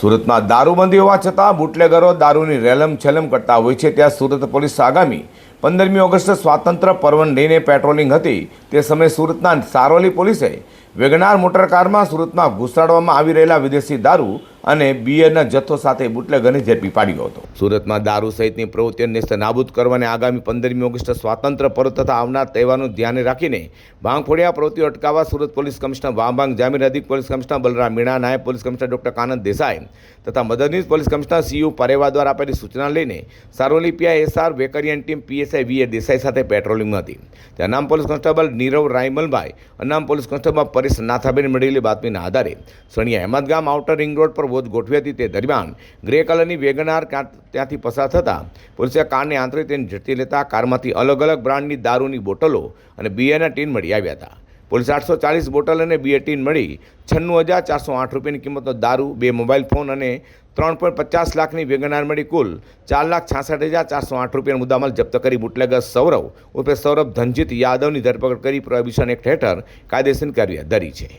સુરતમાં દારૂબંધી હોવા છતાં બુટલેગરો દારૂની રેલમ છેલમ કરતા હોય છે। ત્યાં સુરત પોલીસ આગામી 15મી ઓગસ્ટ સ્વાતંત્ર્ય પર્વને લઈને પેટ્રોલિંગ હતી। તે સમયે સુરતના સારોલી પોલીસે વેગનાર મોટરકારમાં સુરતમાં ઘુસાડવામાં આવી રહેલા વિદેશી દારૂ અને બિયરના જથ્થો સાથે બુટલેગરને ઝડપી પાડ્યો હતો। સુરતમાં દારૂ સહિતની પ્રવૃત્તિઓને નેસ્તનાબૂદ કરવાને આગામી 15મી ઓગસ્ટ સ્વાતંત્ર્ય પર્વ તથા આવનાર તહેવારનું ધ્યાને રાખીને ભાંગફોડિયા પ્રવૃત્તિઓ અટકાવવા સુરત પોલીસ કમિશનર વામભાંગ જામીર, અધિક પોલીસ કમિશનર બલરામ મીણા, નાયબ પોલીસ કમિશનર ડોક્ટર કાનંદ દેસાઈ તથા મદદનીશ પોલીસ કમિશનર સીયુ પરેવા દ્વારા આપેલી સૂચના લઈને સારોલી પીઆઈ એસઆર વેકરિયાની ટીમ પીએસઆઈ વીએ દેસાઈ સાથે પેટ્રોલિંગમાં હતી। ત્યાં નામ પોલીસ કોન્સ્ટેબલ નીરવ રાયમલભાઈ, અનામ પોલીસ કોન્સ્ટેબલ પરેશ નાથાબેન મળેલી બાતમીના આધારે સણિયા અહેમદગામ આઉટર રિંગ રોડ પર વોચ ગોઠવી હતી। તે દરમિયાન ગ્રે કલરની વેગનાર ત્યાંથી પસાર થતાં પોલીસે કારને આંતરી તેને ઝડપી લેતા કારમાંથી અલગ અલગ બ્રાન્ડની દારૂની બોટલો અને બિયરના ટીન મળી આવ્યા હતા। પોલીસે 840 બોટલ અને બિયર ટીન મળી 96,408 રૂપિયાની કિંમતનો દારૂ, 2 મોબાઈલ ફોન અને 3.50 લાખની વેગનાર મળી કુલ 4,66,408 રૂપિયાનો મુદ્દામાલ જપ્ત કરી બુટલેગર સૌરવ ઉર્ફે સૌરભ ધનજીત યાદવની ધરપકડ કરી પ્રોહિબિશન એક્ટ હેઠળ કાયદેસરની કાર્યવાહી ધરી છે।